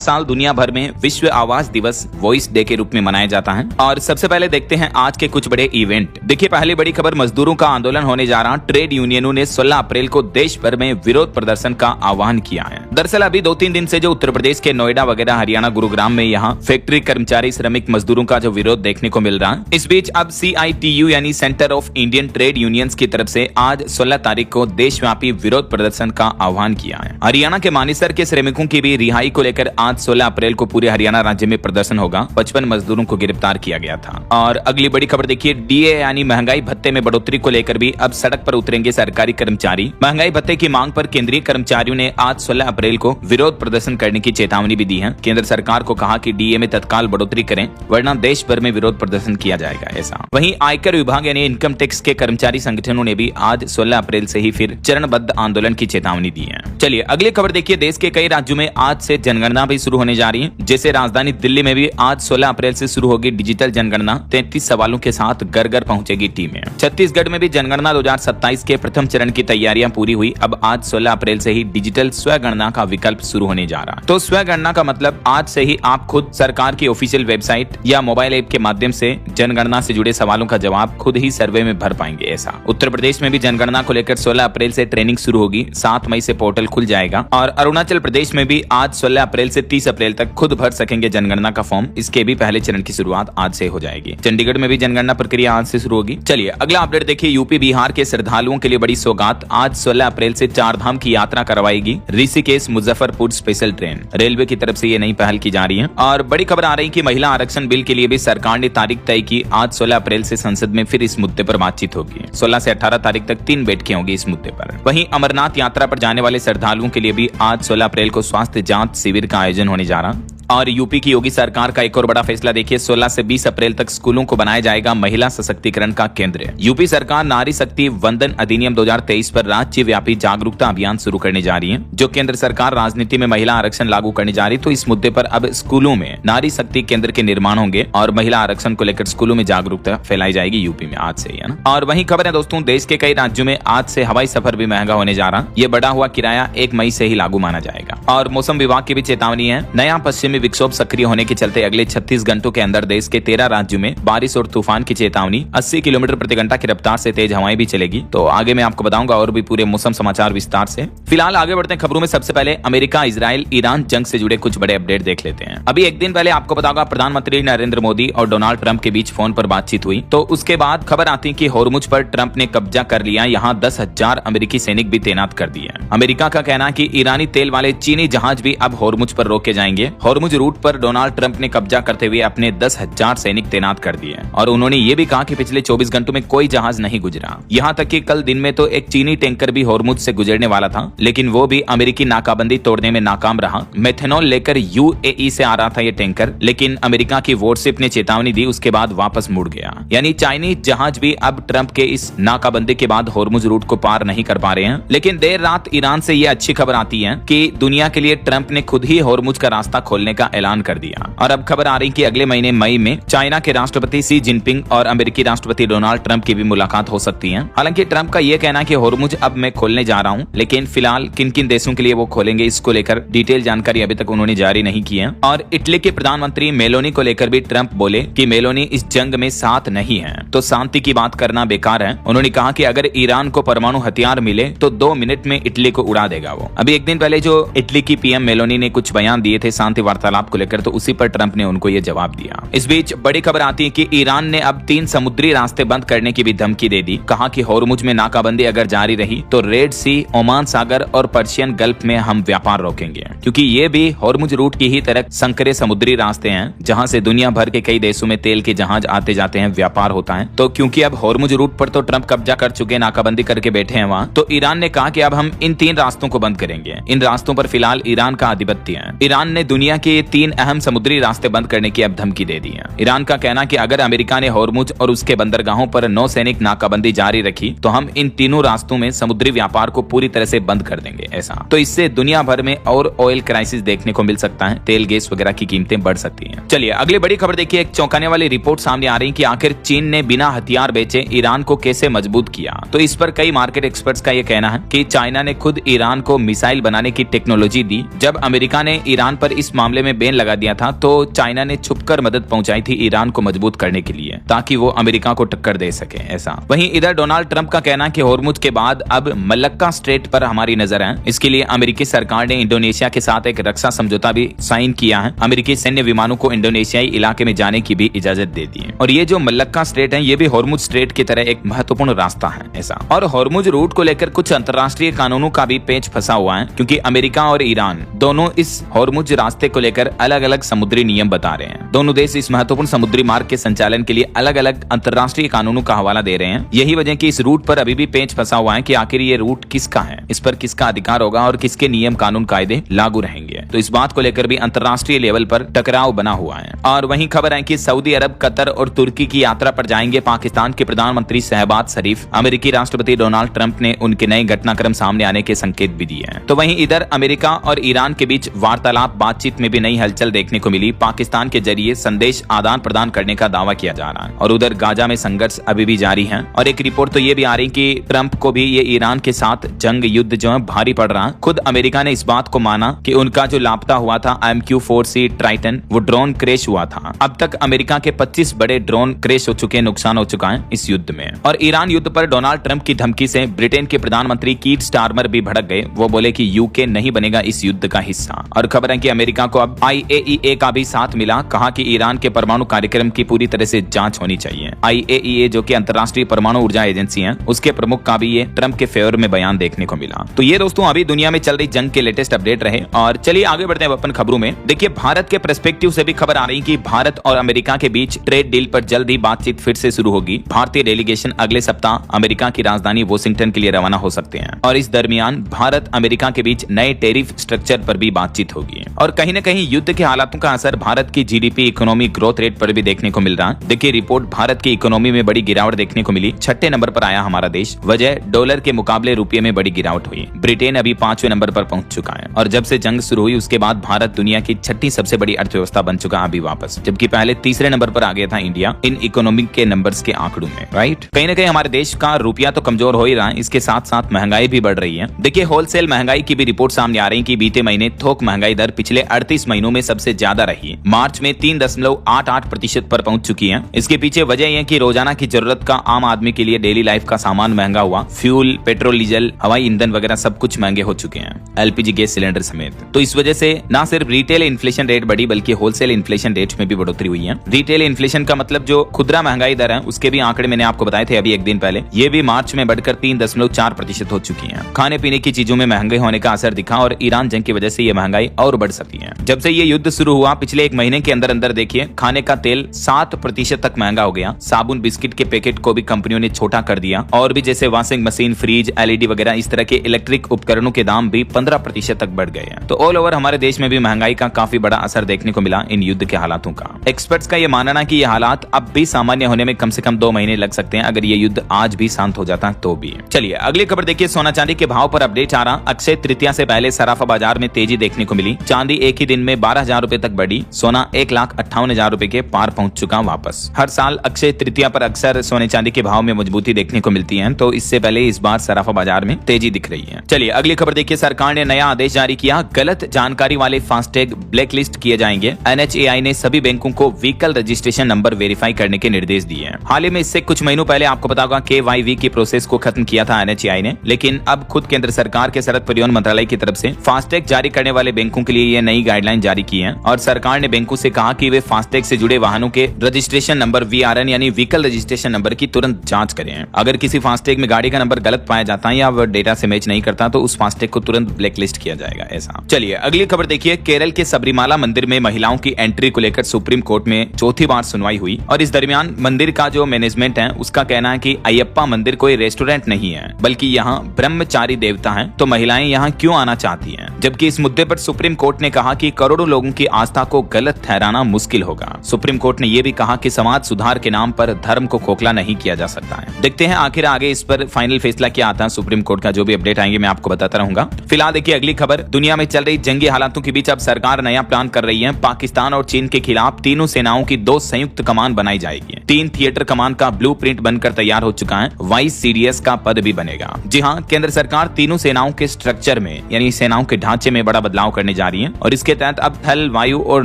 साल दुनिया भर में विश्व आवास दिवस वॉइस डे के रूप में मनाया जाता है। और सबसे पहले देखते हैं आज के कुछ बड़े इवेंट। देखिए पहली बड़ी खबर, मजदूरों का आंदोलन होने जा रहा। ट्रेड यूनियनों ने 16 अप्रैल को देश भर में विरोध प्रदर्शन का आह्वान किया है। दरअसल अभी 2-3 दिन से जो उत्तर प्रदेश के नोएडा वगैरह, हरियाणा, गुरुग्राम में यहाँ फैक्ट्री कर्मचारी, श्रमिक मजदूरों का जो विरोध देखने को मिल रहा है, इस बीच अब CITU यानी centre of Indian trade unions की तरफ से आज 16 तारीख को देशव्यापी विरोध प्रदर्शन का आह्वान किया है। हरियाणा के मानेसर के श्रमिकों की भी रिहाई को लेकर आज 16 अप्रैल को पूरे हरियाणा राज्य में प्रदर्शन होगा। 55 मजदूरों को गिरफ्तार किया गया था। और अगली बड़ी खबर देखिए, DA यानी महंगाई भत्ते में बढ़ोतरी को लेकर भी अब सड़क पर उतरेंगे सरकारी कर्मचारी। महंगाई भत्ते की मांग पर केंद्रीय कर्मचारियों ने आज 16 अप्रैल को विरोध प्रदर्शन करने की चेतावनी भी दी है। केंद्र सरकार को कहा कि DA में तत्काल बढ़ोतरी करें, वरना देश भर में विरोध प्रदर्शन किया जाएगा। ऐसा वहीं आयकर विभाग यानी इनकम टैक्स के कर्मचारी संगठनों ने भी आज 16 अप्रैल से ही फिर चरणबद्ध आंदोलन की चेतावनी दी है। चलिए अगली खबर देखिए, देश के कई राज्यों में आज से जनगणना भी शुरू होने जा रही है। जैसे राजधानी दिल्ली में भी आज 16 अप्रैल से शुरू होगी डिजिटल जनगणना। 33 सवालों के साथ घर घर पहुंचेगी टीमें। छत्तीसगढ़ में भी जनगणना 2027 के प्रथम चरण की तैयारियां पूरी हुई। अब आज 16 अप्रैल से ही डिजिटल स्वगणना का विकल्प शुरू होने जा रहा है। तो स्वगणना का मतलब आज से ही आप खुद सरकार की ऑफिशियल वेबसाइट या मोबाइल ऐप के माध्यम से जनगणना से जुड़े सवालों का जवाब खुद ही सर्वे में भर पाएंगे। ऐसा उत्तर प्रदेश में भी जनगणना को लेकर 16 अप्रैल से ट्रेनिंग शुरू होगी। 7 मई से पोर्टल खुल जाएगा। और अरुणाचल प्रदेश में भी आज 16 अप्रैल से 30 अप्रैल तक खुद भर सकेंगे जनगणना का फॉर्म। इसके भी पहले चरण की शुरुआत आज से हो जाएगी। चंडीगढ़ में भी जनगणना प्रक्रिया आज से शुरू होगी। चलिए अगला अपडेट देखिए, यूपी बिहार के श्रद्धालुओं के लिए बड़ी सौगात। आज 16 अप्रैल से 4 धाम की यात्रा करवाएगी Rishikesh Muzaffarpur special train. Railway की तरफ से ये नई पहल की जा रही है। और बड़ी खबर आ रही है कि महिला आरक्षण बिल के लिए भी सरकार ने तारीख तय की। आज 16 अप्रैल से संसद में फिर इस मुद्दे पर बातचीत होगी। 16 से 18 तारीख तक 3 बैठकें होगी इस मुद्दे पर। वहीं अमरनाथ यात्रा पर जाने वाले श्रद्धालुओं के लिए भी आज 16 अप्रैल को स्वास्थ्य जांच शिविर का आयोजन होने जा रहा। और यूपी की योगी सरकार का एक और बड़ा फैसला देखिए, 16 से 20 अप्रैल तक स्कूलों को बनाया जाएगा महिला सशक्तिकरण का केंद्र। यूपी सरकार नारी शक्ति वंदन अधिनियम 2023 पर राज्यव्यापी जागरूकता अभियान शुरू करने जा रही है। जो केंद्र सरकार राजनीति में महिला आरक्षण लागू करने जा रही है, तो इस मुद्दे पर अब स्कूलों में नारी शक्ति केंद्र के निर्माण होंगे और महिला आरक्षण को लेकर स्कूलों में जागरूकता फैलाई जाएगी यूपी में आज से, है ना। और वहीं खबर है दोस्तों, देश के कई राज्यों में आज से हवाई सफर भी महंगा होने जा रहा। ये बढ़ा हुआ किराया 1 मई से ही लागू माना जाएगा। और मौसम विभाग की भी चेतावनी है। नया पश्चिमी विक्षोभ सक्रिय होने के चलते अगले 36 घंटों के अंदर देश के 13 राज्यों में बारिश और तूफान की चेतावनी। 80 किलोमीटर प्रति घंटा की रफ्तार से तेज हवाएं भी चलेगी। तो आगे मैं आपको बताऊंगा और भी पूरे मौसम समाचार विस्तार से। फिलहाल आगे बढ़ते हैं खबरों में। सबसे पहले अमेरिका, इजराइल, ईरान जंग से जुड़े कुछ बड़े अपडेट देख लेते हैं। अभी एक दिन पहले आपको बताऊंगा प्रधानमंत्री नरेंद्र मोदी और डोनाल्ड ट्रंप के बीच फोन पर बातचीत हुई। तो उसके बाद खबर आती कि होर्मुज पर ट्रंप ने कब्जा कर लिया। यहाँ 10,000 अमेरिकी सैनिक भी तैनात कर दिए। अमेरिका का कहना है कि ईरानी तेल वाले चीनी जहाज भी अब होर्मुज पर रोके जाएंगे। होर्मुज रूट पर डोनाल्ड ट्रंप ने कब्जा करते हुए अपने 10,000 सैनिक तैनात कर दिए। और उन्होंने ये भी कहा कि पिछले 24 घंटों में कोई जहाज नहीं गुजरा। यहाँ तक कि कल दिन में तो एक चीनी टैंकर भी होर्मुज से गुजरने वाला था, लेकिन वो भी अमेरिकी नाकाबंदी तोड़ने में नाकाम रहा। मेथेनॉल लेकर UAE से आ रहा था ये टैंकर, लेकिन अमेरिका की वॉरशिप ने चेतावनी दी, उसके बाद वापस मुड़ गया। यानी चाइनीज जहाज भी अब ट्रंप के इस नाकाबंदी के बाद होर्मुज रूट को पार नहीं कर पा रहे हैं। लेकिन देर रात ईरान से ये अच्छी खबर आती है कि दुनिया के लिए ट्रंप ने खुद ही होर्मुज का रास्ता खोलने का ऐलान कर दिया। और अब खबर आ रही कि अगले महीने मई में चाइना के राष्ट्रपति शी जिनपिंग और अमेरिकी राष्ट्रपति डोनाल्ड ट्रंप की भी मुलाकात हो सकती है। हालांकि ट्रंप का यह कहना कि होर्मुज अब मैं खोलने जा रहा हूं, लेकिन फिलहाल किन किन देशों के लिए वो खोलेंगे इसको लेकर डिटेल जानकारी अभी तक उन्होंने जारी नहीं की है। और इटली के प्रधानमंत्री मेलोनी को लेकर भी ट्रंप बोले कि मेलोनी इस जंग में साथ नहीं है, तो शांति की बात करना बेकार है। उन्होंने कहा कि अगर ईरान को परमाणु हथियार मिले तो 2 मिनट में इटली को उड़ा देगा वो। अभी एक दिन पहले जो इटली की PM मेलोनी ने कुछ बयान दिए थे शांति वार्तालाप को लेकर, तो उसी पर ट्रंप ने उनको ये जवाब दिया। इस बीच बड़ी खबर आती है कि ईरान ने अब 3 समुद्री रास्ते बंद करने की भी धमकी दे दी। कहा कि होर्मुज में नाकाबंदी अगर जारी रही तो रेड सी, ओमान सागर और पर्शियन गल्फ में हम व्यापार रोकेंगे, क्योंकि ये भी होर्मुज रूट की ही तरह संकरे समुद्री रास्ते हैं जहां से दुनिया भर के कई देशों में तेल के जहाज आते जाते हैं, व्यापार होता है। तो क्योंकि अब होर्मुज रूट पर तो ट्रंप कब्जा कर चुके, नाकाबंदी करके बैठे हैं वहाँ, तो ईरान ने कहा कि अब हम इन 3 रास्तों को बंद करेंगे। इन रास्तों पर फिलहाल ईरान का आधिपत्य है। ईरान ने दुनिया के 3 अहम समुद्री रास्ते बंद करने की अब धमकी दे दी है। ईरान का कहना कि अगर अमेरिका ने होर्मुज और उसके बंदरगाहों पर नौसैनिक नाकाबंदी जारी रखी तो हम इन तीनों रास्तों में समुद्री व्यापार को पूरी तरह से बंद कर देंगे। ऐसा तो इससे दुनिया भर में और ऑयल क्राइसिस देखने को मिल सकता है, तेल गैस वगैरह की कीमतें बढ़ सकती हैं। चलिए अगली बड़ी खबर देखिए, एक चौंकाने वाली रिपोर्ट सामने आ रही कि आखिर चीन ने बिना हथियार बेचे ईरान को कैसे मजबूत किया। तो इस पर कई मार्केट एक्सपर्ट्स का यह कहना है कि चाइना ने खुद ईरान को मिसाइल बनाने की टेक्नोलॉजी दी। जब अमेरिका ने ईरान पर इस मामले मामले में बैन लगा दिया था, तो चाइना ने छुपकर मदद पहुंचाई थी ईरान को मजबूत करने के लिए, ताकि वो अमेरिका को टक्कर दे सके। ऐसा वहीं इधर डोनाल्ड ट्रंप का कहना कि होर्मुज के बाद अब मलक्का स्ट्रेट पर हमारी नजर है। इसके लिए अमेरिकी सरकार ने इंडोनेशिया के साथ एक रक्षा समझौता भी साइन किया है। अमेरिकी सैन्य विमानों को इंडोनेशियाई इलाके में जाने की भी इजाजत दे दी है। और ये जो मलक्का स्ट्रेट है, ये भी होर्मुज स्ट्रेट की तरह एक महत्वपूर्ण रास्ता है। ऐसा और होर्मुज रूट को लेकर कुछ अंतर्राष्ट्रीय कानूनों का भी पेच फंसा हुआ है, क्योंकि अमेरिका और ईरान दोनों इस होर्मुज रास्ते को लेकर अलग अलग समुद्री नियम बता रहे हैं। दोनों देश इस महत्वपूर्ण समुद्री मार्ग के संचालन के लिए अलग अलग अंतर्राष्ट्रीय कानूनों का हवाला दे रहे हैं। यही वजह कि इस रूट पर अभी भी पेच फंसा हुआ है कि आखिर ये रूट किसका है, इस पर किसका अधिकार होगा और किसके नियम कानून कायदे लागू रहेंगे। तो इस बात को लेकर भी अंतर्राष्ट्रीय लेवल पर टकराव बना हुआ है। और वहीं खबर है कि सऊदी अरब, कतर और तुर्की की यात्रा पर जाएंगे पाकिस्तान के प्रधानमंत्री शहबाज शरीफ। अमेरिकी राष्ट्रपति डोनाल्ड ट्रंप ने उनके नए घटनाक्रम सामने आने के संकेत भी दिए हैं। तो वहीं इधर अमेरिका और ईरान के बीच वार्तालाप बातचीत में भी नई हलचल देखने को मिली। पाकिस्तान के जरिए संदेश आदान प्रदान करने का दावा किया जा रहा है। और उधर गाजा में संघर्ष अभी भी जारी है। और एक रिपोर्ट तो ये भी आ रही कि ट्रंप को भी ये ईरान के साथ जंग युद्ध जो है भारी पड़ रहा है। खुद अमेरिका ने इस बात को माना कि उनका जो लापता हुआ था MQ-4C ट्राइटन, वो ड्रोन क्रैश हुआ था। अब तक अमेरिका के 25 बड़े ड्रोन क्रैश हो चुके, नुकसान हो चुका है इस युद्ध में। और ईरान युद्ध पर डोनाल्ड ट्रंप की धमकी से ब्रिटेन के प्रधानमंत्री कीर स्टारमर भी भड़क गए। वो बोले कि यूके नहीं बनेगा इस युद्ध का हिस्सा। और खबर है कि अमेरिका को अब IAEA का भी साथ मिला। कहा कि ईरान के परमाणु कार्यक्रम की पूरी तरह से जांच होनी चाहिए। IAEA जो कि अंतर्राष्ट्रीय परमाणु ऊर्जा एजेंसी है, उसके प्रमुख का भी ये ट्रंप के फेवर में बयान देखने को मिला। तो ये दोस्तों अभी दुनिया में चल रही जंग के लेटेस्ट अपडेट रहे। और चलिए आगे बढ़ते हैं अपन खबरों में। देखिए, भारत के पर्सपेक्टिव से भी खबर आ रही कि भारत और अमेरिका के बीच ट्रेड डील पर जल्द ही बातचीत फिर से शुरू होगी। भारतीय डेलीगेशन अगले सप्ताह अमेरिका की राजधानी वॉशिंगटन के लिए रवाना हो सकते हैं। और इस दरमियान भारत अमेरिका के बीच नए टैरिफ स्ट्रक्चर पर भी बातचीत होगी। और कहीं न कहीं युद्ध के हालातों का असर भारत की GDP इकोनॉमी ग्रोथ रेट पर भी देखने को मिल रहा है। देखिए, रिपोर्ट भारत की इकोनॉमी में बड़ी गिरावट देखने को मिली। 6ठे नंबर पर आया हमारा देश। वजह डॉलर के मुकाबले रुपये में बड़ी गिरावट हुई। ब्रिटेन अभी 5वें नंबर पर पहुंच चुका है। और जब से जंग शुरू हुई उसके बाद भारत दुनिया की 6ठी सबसे बड़ी अर्थव्यवस्था बन चुका अभी वापस, जबकि पहले 3रे नंबर पर आ गया था इंडिया इन इकोनॉमिक के नंबर्स के आंकड़ों में। राइट, कहीं न कहीं हमारे देश का रुपया तो कमजोर हो ही रहा है, इसके साथ साथ महंगाई भी बढ़ रही है। देखिए, होलसेल महंगाई की भी रिपोर्ट सामने आ रही कि बीते महीने थोक महंगाई दर पिछले 38 महीनों में सबसे ज्यादा रही। मार्च में 3.88% पर पहुंच चुकी है। इसके पीछे वजह यह कि रोजाना की जरूरत का आम आदमी के लिए डेली लाइफ का सामान महंगा हुआ। फ्यूल, पेट्रोल, डीजल, हवाई ईंधन वगैरह सब कुछ महंगे हो चुके हैं, LPG गैस सिलेंडर समेत। तो इस वजह से ना सिर्फ रिटेल इन्फ्लेशन रेट बढ़ी बल्कि होलसेल इन्फ्लेशन रेट में भी बढ़ोतरी हुई है। रिटेल इन्फ्लेशन का मतलब जो खुदरा महंगाई दर है, उसके भी आंकड़े मैंने आपको बताए थे अभी एक दिन पहले। ये भी मार्च में बढ़कर 3.4% हो चुकी है। खाने पीने की चीजों में महंगे होने का असर दिखा और ईरान जंग की वजह से ये महंगाई और बढ़ सकती है। जब से ये युद्ध शुरू हुआ पिछले एक महीने के अंदर अंदर देखिए, खाने का तेल 7% तक महंगा हो गया। साबुन, बिस्किट के पैकेट को भी कंपनियों ने छोटा कर दिया। और भी जैसे वॉशिंग मशीन, फ्रिज, LED वगैरह इस तरह के इलेक्ट्रिक उपकरणों के दाम भी 15% तक बढ़ गए हैं। तो ऑल ओवर हमारे देश में भी महंगाई का काफी बड़ा असर देखने को मिला इन युद्ध के हालातों का। एक्सपर्ट्स का ये मानना कि ये हालात अब भी सामान्य होने में कम से कम 2 महीने लग सकते हैं, अगर ये युद्ध आज भी शांत हो जाता तो भी। चलिए अगली खबर देखिए, सोना चांदी के भाव पर अपडेट आ रहा। अक्षय तृतीया से पहले सराफा बाजार में तेजी देखने को मिली। चांदी एक ही दिन में 12,000 रुपए तक बढ़ी। सोना 1,58,000 रुपए के पार पहुंच चुका वापस। हर साल अक्षय तृतीया पर अक्सर सोने चांदी के भाव में मजबूती देखने को मिलती है, तो इससे पहले इस बार सराफा बाजार में तेजी दिख रही है। चलिए अगली खबर देखिए, सरकार ने नया आदेश जारी किया। गलत जानकारी वाले फास्टैग ब्लैकलिस्ट किए जाएंगे। NHAI ने सभी बैंकों को व्हीकल रजिस्ट्रेशन नंबर वेरीफाई करने के निर्देश दिए हैं। हाल ही में इससे कुछ महीनों पहले आपको पता होगा KYV की प्रोसेस को खत्म किया था NHAI ने, लेकिन अब खुद केंद्र सरकार के सड़क परिवहन मंत्रालय की तरफ से फास्टैग जारी करने वाले बैंकों के लिए ये नई गाइडलाइन जारी की है। और सरकार ने बैंकों से कहा कि वे फास्टैग से जुड़े वाहनों के रजिस्ट्रेशन नंबर VRN यानी व्हीकल रजिस्ट्रेशन नंबर की तुरंत जांच करें। अगर किसी फास्टैग में गाड़ी का नंबर गलत पाया जाता है या वह डेटा से मैच नहीं करता तो उस फास्टैग को तुरंत ब्लैकलिस्ट किया जाएगा। ऐसा चलिए अगली खबर देखिए, केरल के सबरीमाला मंदिर में महिलाओं की एंट्री को लेकर सुप्रीम कोर्ट में चौथी बार सुनवाई हुई। और इस दरमियान मंदिर का जो मैनेजमेंट है उसका कहना है कि अयप्पा मंदिर कोई रेस्टोरेंट नहीं है, बल्कि यहाँ ब्रह्मचारी देवता है, तो महिलाएं यहाँ क्यों आना चाहती हैं? जबकि इस मुद्दे पर सुप्रीम कोर्ट ने कहा कि करोड़ों लोगों की आस्था को गलत ठहराना मुश्किल होगा। सुप्रीम कोर्ट ने यह भी कहा कि समाज सुधार के नाम पर धर्म को खोखला नहीं किया जा सकता है। देखते हैं आखिर आगे इस पर फाइनल फैसला क्या आता है सुप्रीम कोर्ट का। जो भी अपडेट आएंगे मैं आपको बताता रहूंगा। फिलहाल देखिए अगली खबर, दुनिया में चल रही जंगी हालातों के बीच अब सरकार नया प्लान कर रही है। पाकिस्तान और चीन के खिलाफ तीनों सेनाओं की 2 संयुक्त कमान बनाई जाएगी। 3 थिएटर कमान का ब्लूप्रिंट बनकर तैयार हो चुका है। वाइस CDS का पद भी बनेगा। जी हाँ, केंद्र सरकार तीनों सेनाओं के स्ट्रक्चर में यानी सेनाओं के ढांचे में बड़ा बदलाव करने जा रही है और इसके तहत तहत अब थल, वायु और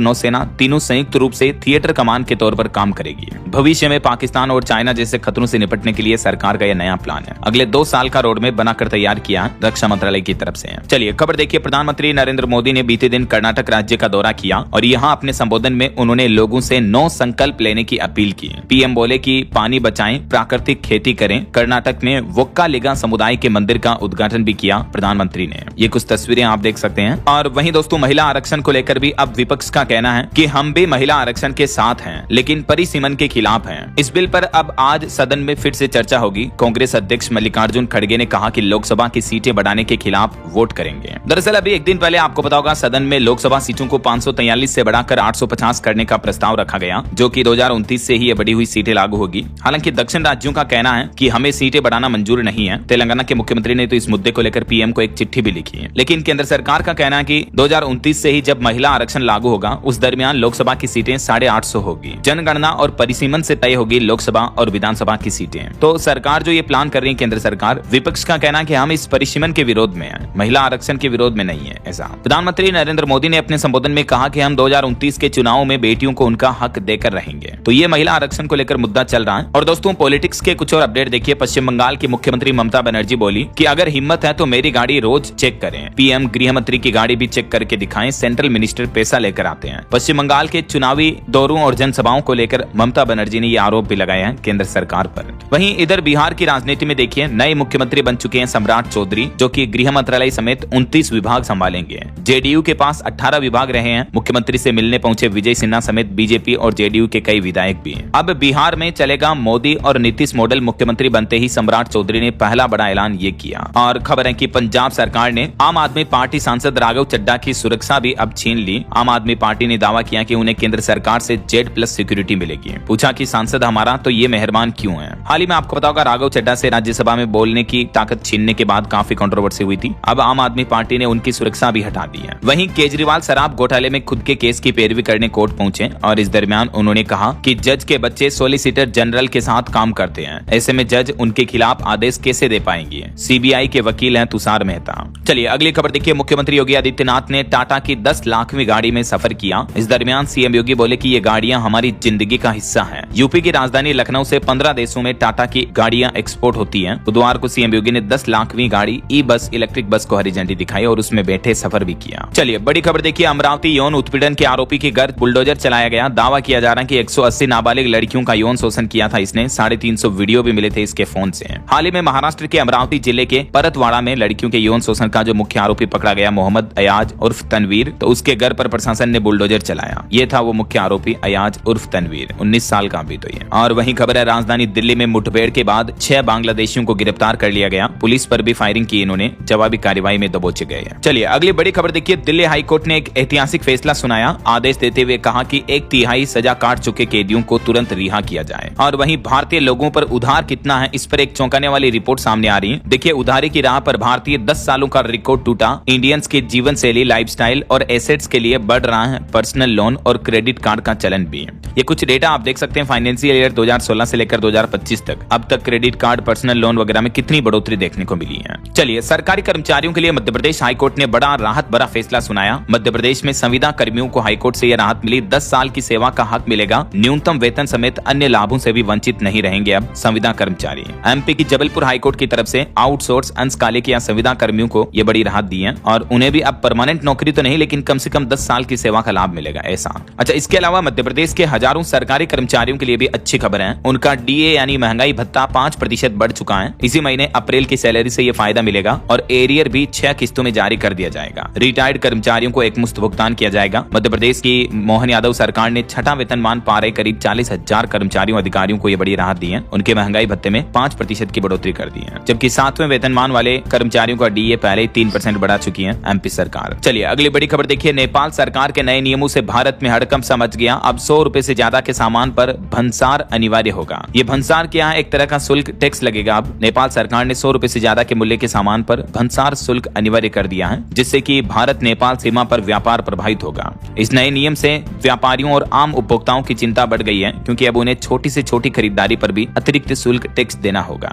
नौसेना तीनों संयुक्त रूप से थिएटर कमान के तौर पर काम करेगी। भविष्य में पाकिस्तान और चाइना जैसे खतरों से निपटने के लिए सरकार का यह नया प्लान है। अगले 2 साल का रोड मैप बनाकर तैयार किया रक्षा मंत्रालय की तरफ से। चलिए खबर देखिए, प्रधानमंत्री नरेंद्र मोदी ने बीते दिन कर्नाटक राज्य का दौरा किया और यहाँ अपने संबोधन में उन्होंने लोगों से 9 संकल्प लेने की अपील की। पीएम बोले कि पानी बचाएं, प्राकृतिक खेती करें। कर्नाटक में वोक्कालिगा समुदाय के मंदिर का उद्घाटन भी किया प्रधानमंत्री ने। ये कुछ तस्वीरें आप देख सकते हैं। और वहीं दोस्तों, महिला आरक्षण को लेकर भी अब विपक्ष का कहना है कि हम भी महिला आरक्षण के साथ हैं, लेकिन परिसीमन के खिलाफ हैं। इस बिल पर अब आज सदन में फिर से चर्चा होगी। कांग्रेस अध्यक्ष मल्लिकार्जुन खड़गे ने कहा कि लोकसभा की सीटें बढ़ाने के खिलाफ वोट करेंगे। दरअसल अभी एक दिन पहले आपको पता होगा, सदन में लोकसभा सीटों को 543 से बढ़ाकर 850 करने का प्रस्ताव रखा गया, जो कि 2029 से ही ये बढ़ी हुई सीटें लागू होगी। हालांकि दक्षिण राज्यों का कहना है कि हमें सीटें बढ़ाना मंजूर नहीं है। तेलंगाना के मुख्यमंत्री ने तो इस मुद्दे को लेकर पीएम को एक चिट्ठी भी लिखी है। लेकिन केंद्र सरकार का कहना है कि 2029 से ही जब महिला आरक्षण लागू होगा, उस दरमियान लोकसभा की सीटें 850 होगी। जनगणना और परिसीमन से तय होगी लोकसभा और विधानसभा की सीटें। तो सरकार जो ये प्लान कर रही है केंद्र सरकार, विपक्ष का कहना है कि हम इस परिसीमन के विरोध में हैं, महिला आरक्षण के विरोध में नहीं है। ऐसा प्रधानमंत्री नरेंद्र मोदी ने अपने संबोधन में कहा कि हम 2029 के चुनाव में बेटियों को उनका हक देकर रहेंगे। तो ये महिला आरक्षण को लेकर मुद्दा चल रहा है। और दोस्तों, पॉलिटिक्स के कुछ और अपडेट देखिए। पश्चिम बंगाल की मुख्यमंत्री ममता बनर्जी बोली कि अगर हिम्मत है तो मेरी गाड़ी रोज चेक करें। पीएम गृह मंत्री की गाड़ी भी चेक करके दिखाएं, सेंट्रल मिनिस्टर पैसा लेकर आते हैं। पश्चिम बंगाल के चुनावी दौरों और जनसभाओं को लेकर ममता बनर्जी ने ये आरोप भी लगाया है केंद्र सरकार पर। वहीं इधर बिहार की राजनीति में देखिए, नए मुख्यमंत्री बन चुके हैं सम्राट चौधरी, जो कि गृह मंत्रालय समेत 29 विभाग संभालेंगे। जेडीयू के पास 18 विभाग रहे हैं। मुख्यमंत्री से मिलने पहुंचे विजय सिन्हा समेत बीजेपी और जेडीयू के कई विधायक भी। अब बिहार में चलेगा मोदी और नीतीश मॉडल। मुख्यमंत्री बनते ही सम्राट चौधरी ने पहला बड़ा ऐलान ये किया। और खबर है कि पंजाब सरकार ने आम आदमी पार्टी सांसद राघव चड्ढा की सुरक्षा भी अब छीन ली। आम आदमी पार्टी ने दावा किया कि उन्हें केंद्र सरकार से Z+ सिक्योरिटी मिलेगी। पूछा कि सांसद हमारा तो ये मेहरबान क्यों है। हाल ही में आपको पता होगा, राघव चड्ढा से राज्यसभा में बोलने की ताकत छीनने के बाद काफी कंट्रोवर्सी हुई थी। अब आम आदमी पार्टी ने उनकी सुरक्षा भी हटा दी है। वहीं केजरीवाल शराब घोटाले में खुद के केस की पैरवी करने कोर्ट पहुंचे और इस दरमियान उन्होंने कहा कि जज के बच्चे सॉलिसिटर जनरल के साथ काम करते हैं, ऐसे में जज उनके खिलाफ आदेश कैसे दे पाएंगे। सीबीआई के वकील हैं तुषार मेहता। चलिए अगली खबर देखिए। मुख्यमंत्री योगी आदित्यनाथ ने टाटा की 10 लाखवीं गाड़ी में सफर किया। इस दरमियान सीएम योगी बोले कि ये गाड़ियां हमारी जिंदगी का हिस्सा है। यूपी की राजधानी लखनऊ से 15 देशों में टाटा की गाड़ियां एक्सपोर्ट होती हैं। बुधवार को सीएम योगी ने 10 लाखवीं गाड़ी ई-बस इलेक्ट्रिक बस को हरी झंडी दिखाई और उसमें बैठे सफर भी किया। चलिए बड़ी खबर देखिए। अमरावती यौन उत्पीड़न के आरोपी के घर बुलडोजर चलाया गया। दावा किया जा रहा है कि 180 नाबालिग लड़कियों का यौन शोषण किया था इसने। 350 वीडियो भी मिले थे इसके फोन से। हाल ही में महाराष्ट्र के अमरावती जिले के परतवाड़ा में लड़कियों के यौन शोषण का जो मुख्य आरोपी पकड़ा गया, मोहम्मद अयाज उर्फ तनवीर, तो उसके घर पर प्रशासन ने बुलडोजर चलाया। ये था वो मुख्य आरोपी अयाज उर्फ तनवीर, 19 साल का भी तो ये। और वहीं खबर है, राजधानी दिल्ली में मुठभेड़ के बाद 6 बांग्लादेशियों को गिरफ्तार कर लिया गया। पुलिस पर भी फायरिंग की इन्होंने, जवाबी कार्रवाई में दबोचे गए। चलिए अगली बड़ी खबर देखिए। दिल्ली हाईकोर्ट ने एक ऐतिहासिक फैसला सुनाया। आदेश देते हुए कहा कि 1/3 सजा काट चुके कैदियों को तुरंत रिहा किया जाए। और वहीं भारतीय लोगों पर उधार कितना है, इस पर एक चौंकाने वाली रिपोर्ट सामने आ रही है। देखिए, उधारी की राह पर भारतीय 10 सालों का रिकॉर्ड टूटा। इंडियंस की जीवन शैली, लाइफस्टाइल और एसेट्स के लिए बढ़ रहा है पर्सनल लोन और क्रेडिट कार्ड का चलन भी। ये कुछ डेटा आप देख सकते हैं फाइनेंशियल ईयर 2016 से लेकर 2025 तक। अब तक क्रेडिट कार्ड, पर्सनल लोन वगैरह में कितनी बढ़ोतरी देखने को मिली है। चलिए, सरकारी कर्मचारियों के लिए मध्य प्रदेश हाईकोर्ट ने बड़ा राहत भरा फैसला सुनाया। मध्य प्रदेश में संविदा कर्मियों को हाईकोर्ट से यह राहत मिली। 10 साल की सेवा का हक मिलेगा। न्यूनतम वेतन समेत अन्य लाभों से भी वंचित नहीं रहेंगे अब संविदा कर्मचारी। एमपी की जबलपुर हाईकोर्ट की तरफ से आउटसोर्स अंशकालिक या संविदा कर्मियों को ये बड़ी राहत दी है और उन्हें भी अब परमानेंट नौकरी तो नहीं, लेकिन कम से कम 10 साल की सेवा का लाभ मिलेगा ऐसा। अच्छा, इसके अलावा मध्य प्रदेश के हजारों सरकारी कर्मचारियों के लिए भी अच्छी खबर है। उनका डीए यानी महंगाई भत्ता 5% बढ़ चुका है। इसी महीने अप्रैल की सैलरी से ये फायदा मिलेगा और एरियर भी 6 किस्तों में जारी कर दिया जाएगा। रिटायर्ड कर्मचारियों को एक मुश्त भुगतान किया जाएगा। मध्य प्रदेश की मोहन यादव सरकार ने 6ठा वेतनमान पा रहे करीब 40,000 कर्मचारियों अधिकारियों को ये बड़ी राहत दी है। उनके महंगाई भत्ते में 5% की बढ़ोतरी कर दी है, जबकि 7वें वेतनमान वाले कर्मचारियों का डीए पहले ही 3% बढ़ा चुकी है एमपी सरकार। चलिए अगली बड़ी खबर देखिए। नेपाल सरकार के नए नियमों से भारत में हड़कंप समझ गया। अब 100 रुपए से ज्यादा के सामान पर भंसार अनिवार्य होगा। ये भंसार क्या है, एक तरह का शुल्क टैक्स लगेगा। अब नेपाल सरकार ने 100 रुपए से ज्यादा के मूल्य के सामान पर भंसार शुल्क अनिवार्य कर दिया है, जिससे कि भारत नेपाल सीमा पर व्यापार प्रभावित होगा। इस नए नियम से व्यापारियों और आम उपभोक्ताओं की चिंता बढ़ गई है, क्योंकि अब उन्हें छोटी से छोटी खरीदारी पर भी अतिरिक्त शुल्क टैक्स देना होगा।